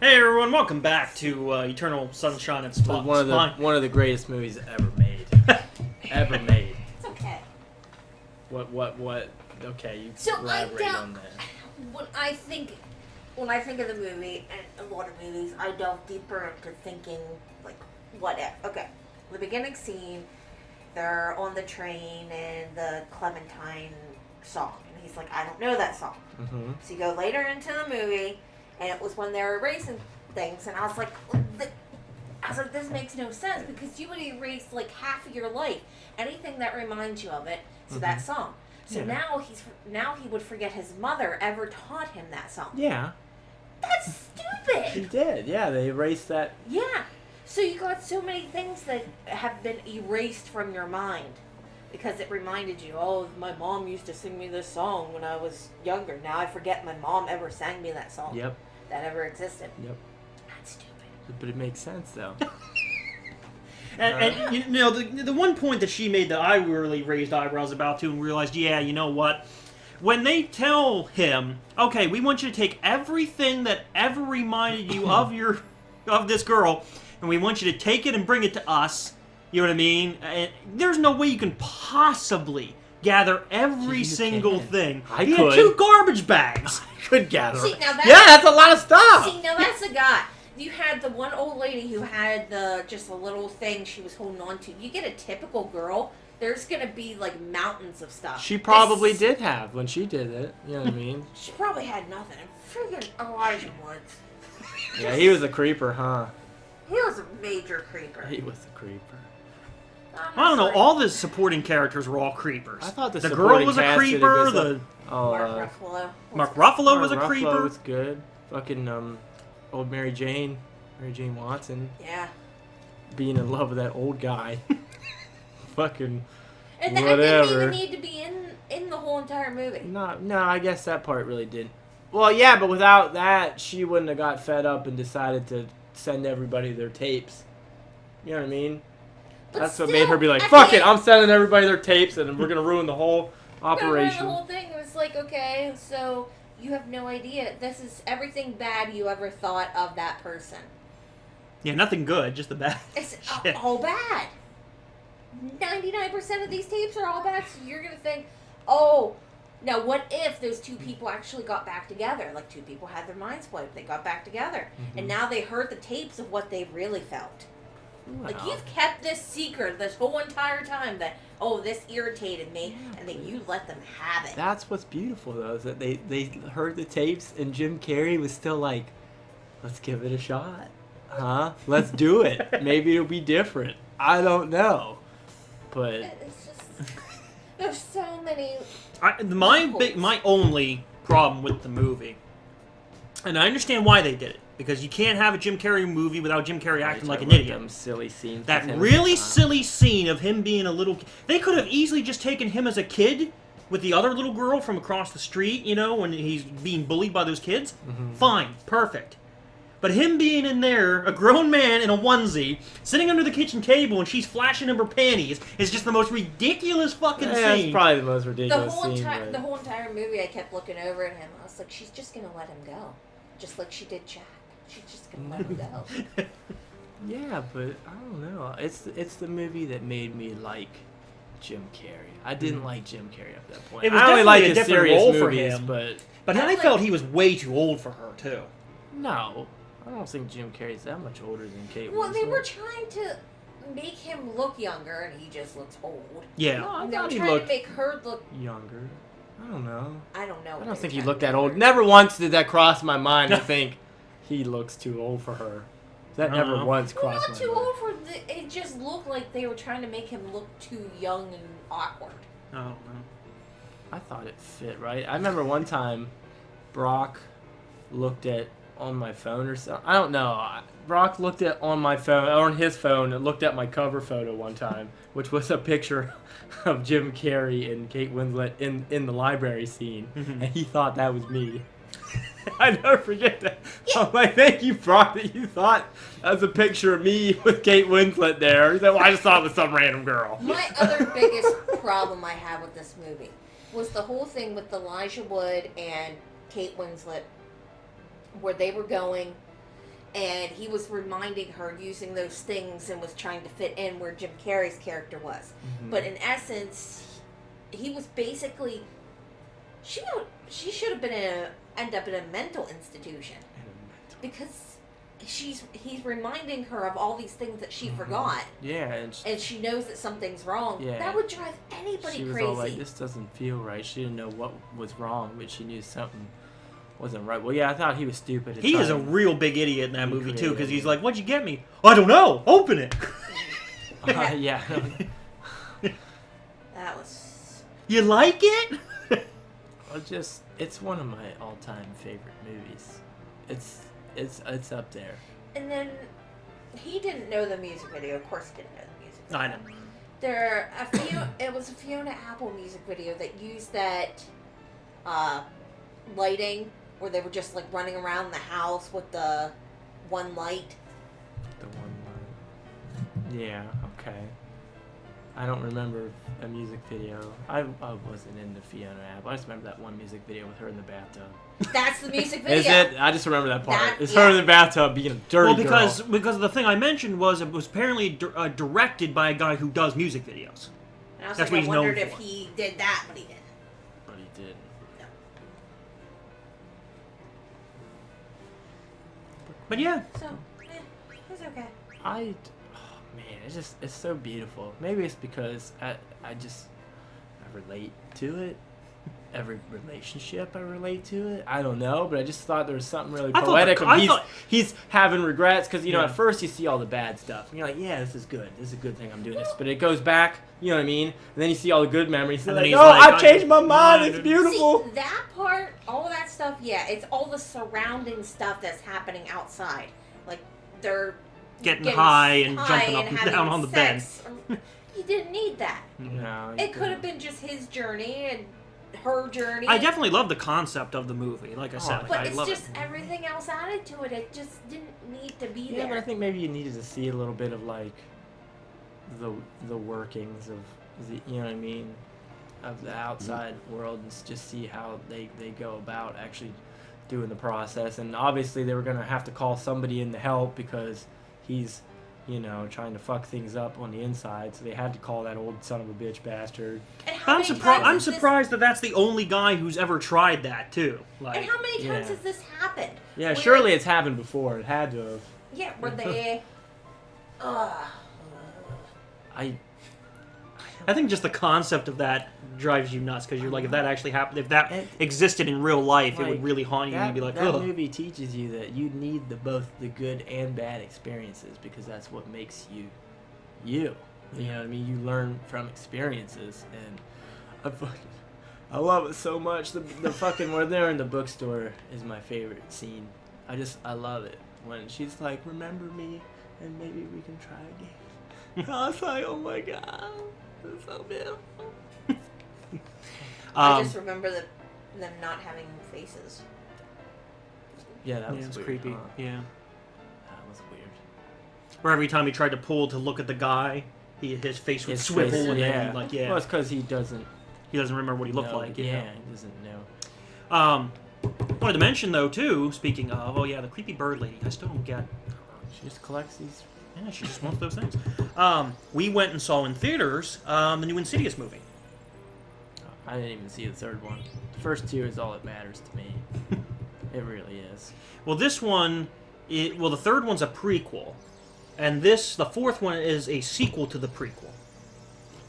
Hey everyone, welcome back to Eternal Sunshine of Spot. One of the greatest movies ever made. Ever made. It's okay. What? Okay, you So elaborate on that. When I think of the movie and a lot of movies, I delve deeper into thinking like, what if? Okay, the beginning scene, they're on the train and the Clementine song, and he's like, I don't know that song. Mm-hmm. So you go later into the movie, and it was when they were erasing things, and I was like, this makes no sense because you would erase like half of your life, anything that reminds you of it. So that song. So now he would forget his mother ever taught him that song. Yeah. That's stupid. He did. Yeah, they erased that. Yeah. So you got so many things that have been erased from your mind because it reminded you, oh, my mom used to sing me this song when I was younger. Now I forget my mom ever sang me that song. Yep. That ever existed. Yep. That's stupid. But it makes sense though. And you know, the one point that she made that I really raised eyebrows about too and realized, yeah, you know what? When they tell him, okay, we want you to take everything that ever reminded you of this girl, and we want you to take it and bring it to us. You know what I mean? And there's no way you can possibly gather every single thing. I he could. had 2 garbage bags. I could gather. See, now that's a lot of stuff. See, now that's a guy. You had the one old lady who had just a little thing she was holding on to. You get a typical girl, there's going to be like mountains of stuff. She probably did have when she did it. You know what I mean? She probably had nothing. Friggin' Elijah Woods. Yeah, he was a creeper, huh? He was a major creeper. He was a creeper. I don't know. All the supporting characters were all creepers. I thought the girl was a cast did creeper. good Mark Ruffalo. Was a Ruffalo creeper. was good. Fucking old Mary Jane Watson. Yeah. Being in love with that old guy. Fucking And that whatever. didn't even need to be in the whole entire movie. No, I guess that part really didn't. Well, yeah, but without that, she wouldn't have got fed up and decided to send everybody their tapes. You know what I mean? But That's still, what made her be like, at fuck the it, end- I'm sending everybody their tapes and we're going to ruin the whole We're gonna ruin operation. the whole thing. It was like, okay, so you have no idea. This is everything bad you ever thought of that person. Yeah, nothing good, just the bad. It's shit. all bad. 99% of these tapes are all bad, so you're going to think, oh, now what if those 2 people actually got back together? Like 2 people had their minds wiped, they got back together. And now they heard the tapes of what they really felt. Like, you've kept this secret this whole entire time that, oh, this irritated me, and then you let them have it. That's what's beautiful, though, is that they heard the tapes and Jim Carrey was still like, let's give it a shot. Huh? Let's do it. Maybe it'll be different. I don't know. But It's just, there's so many... My only problem with the movie, and I understand why they did it, because you can't have a Jim Carrey movie without Jim Carrey acting like an idiot. Them silly scenes. That with him really at the time. silly scene of him being a little... They could have easily just taken him as a kid with the other little girl from across the street, you know, when he's being bullied by those kids. Fine. Perfect. But him being in there, a grown man in a onesie, sitting under the kitchen table and she's flashing him her panties, is just the most ridiculous fucking Yeah, scene. it's probably the most ridiculous scene. The whole entire movie, I kept looking over at him. I was like, she's just going to let him go. Just like she did Jack. She's just going to let him go. Yeah, but I don't know. It's the movie that made me like Jim Carrey. I didn't like Jim Carrey at that point. It was I only definitely like a his different serious role for movies, him. but But I felt he was way too old for her, too. no, I don't think Jim Carrey's that much older than Kate Well, they Winslet. were trying to make him look younger, and he just looks old. Yeah. No, I They were thought he trying to looked make her look... younger. I don't know. I don't know. I don't think he looked that old. Never once did that cross my mind to think he looks too old for her. That never Uh-huh. once Well, crossed not my too mind. old for... It just looked like they were trying to make him look too young and awkward. I don't know. I thought it fit right. I remember one time Brock looked at on my phone or something. I don't know. Brock looked at on my phone, or on his phone, and looked at my cover photo one time, which was a picture of Jim Carrey and Kate Winslet in the library scene, and he thought that was me. I never forget that. I'm like, thank you, Brock, that you thought that was a picture of me with Kate Winslet there. He said, well, I just thought it was some random girl. My other biggest problem I had with this movie was the whole thing with Elijah Wood and Kate Winslet, where they were going and he was reminding her using those things and was trying to fit in where Jim Carrey's character was. Mhm. But in essence, he was basically she should have end up in a mental institution because he's reminding her of all these things that she forgot. Yeah, and she knows that something's wrong. Yeah. That would drive anybody she was crazy. all like, "This doesn't feel right." She didn't know what was wrong, but she knew something wasn't right. Well, yeah, I thought he was stupid. He is a real big idiot in that He movie too, because created he's it. like, "What'd you get me? I don't know. Open it." Yeah. That was You like it? It's one of my all-time favorite movies. It's up there. And then he didn't know the music video. Of course, he didn't know the music video. I know. It was a Fiona Apple music video that used that lighting where they were just like running around the house with the one light. The one line. Yeah. Okay. I don't remember a music video. I wasn't into Fiona Apple. I just remember that one music video with her in the bathtub. That's the music video. Is it? I just remember that part. It's yeah. her in the bathtub being a dirty Well, girl. because the thing I mentioned was it was apparently directed by a guy who does music videos. And I was That's like, what I he's wondered known if for. he did that, but he didn't. But he did. No. But yeah, So, it was okay. Oh man, it's so beautiful. Maybe it's because I relate to it. Every relationship I relate to it. I don't know, but I just thought there was something really I thought poetic. the- of I thought- he's having regrets because Yeah. at first you see all the bad stuff and you're like, yeah, this is good. This is a good thing I'm doing this. But it goes back, you know what I mean? And then you see all the good memories. And And then like, he's no, like, I've changed my mind. It's dude. beautiful. See, that part, all of that stuff, yeah, it's all the surrounding stuff that's happening outside. Like, they're getting high and jumping up and and having down on the bed. sex. You didn't need that. No, It could have been just his journey and her journey. I definitely love the concept of the movie. Like I said, But I it's love just it. everything else added to it. It just didn't need to be Yeah, there. but I think maybe you needed to see a little bit of like the workings of the, you know what I mean, of the outside world, and just see how they go about actually doing the process. And obviously they were gonna have to call somebody in to help because he's, trying to fuck things up on the inside. So they had to call that old son of a bitch bastard. And how I'm many surprised. times I'm has this- surprised that that's the only guy who's ever tried that too. Like, And how many times Yeah. has this happened? Yeah, Where- surely it's happened before. It had to have. Yeah, where they. Ugh. I think just the concept of that drives you nuts because you're like, if that actually happened, if that It- existed in real life, it like, would really haunt you. And you'd be like, that ugh. movie teaches you that you need both the good and bad experiences because that's what makes you. You know what I mean? You learn from experiences, and I love it so much. The fucking when they're in the bookstore is my favorite scene. I love it when she's like, "Remember me, and maybe we can try again." I was like, "Oh my god, it's so beautiful." I just remember them not having faces. Yeah, that yeah, was it's weird, creepy. huh? Yeah. That was weird. Where every time he tried to pull to look at the guy, his face would swivel, and then he'd like, Well, it's because he doesn't. he doesn't remember what he looked know. like. Yeah, Yeah. he doesn't know. Wanted to mention though too. Speaking of, oh yeah, the creepy bird lady. I still don't get. She just collects these. Yeah, she just wants those things. We went and saw in theaters the new Insidious movie. I didn't even see the third one. The first two is all that matters to me. It really is. Well, this one, the third one's a prequel, and the fourth one is a sequel to the prequel.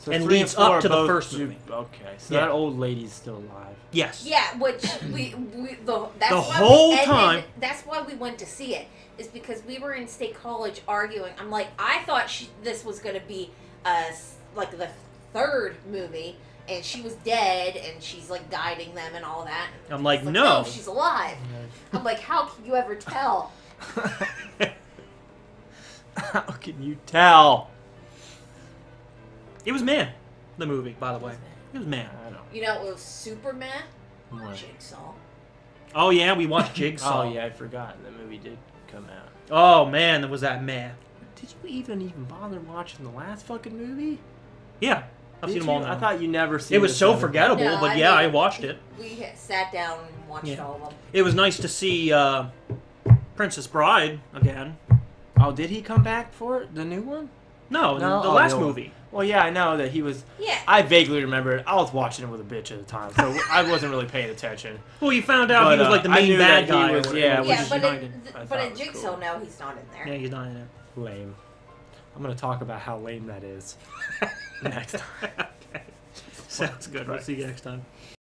So And 3 leads and 4 up to the both first do- movie. Okay, so Yeah. that old lady's still alive. Yes. Yeah, which that's The why whole we ended, time- That's why we went to see it. Is because we were in State College arguing. I'm like, I thought this was going to be like the third movie, and she was dead, and she's like guiding them and all that. I'm like, It's no. she's alive. I'm like, how can you ever tell? How can you tell? It was man, the movie, by the way. It was man. I don't. You know, it was Superman, What? Jigsaw. Oh yeah, we watched Jigsaw. Oh yeah, I forgot the movie did come out. Oh man, that was that man. Did you even bother watching the last fucking movie? Yeah, I've Did seen them all you? now. I thought you never seen. It was this so other- forgettable, No, but I yeah, mean, I watched it. We sat down and watched Yeah. all of them. It was nice to see Princess Bride again. Oh, did he come back for the new one? No, No? the Oh, last the old movie. Well, yeah, I know that he was. Yeah. I vaguely remember it. I was watching it with a bitch at the time, so I wasn't really paying attention. Well, you found out he But, was like the I main knew bad that he guy. was- or yeah, whatever, which Yeah, is but United. in, I but thought in it was Jigsaw, cool. no, he's not in there. Yeah, he's not in it. Lame. I'm gonna talk about how lame that is next time. Okay. Sounds good. We'll see you next time.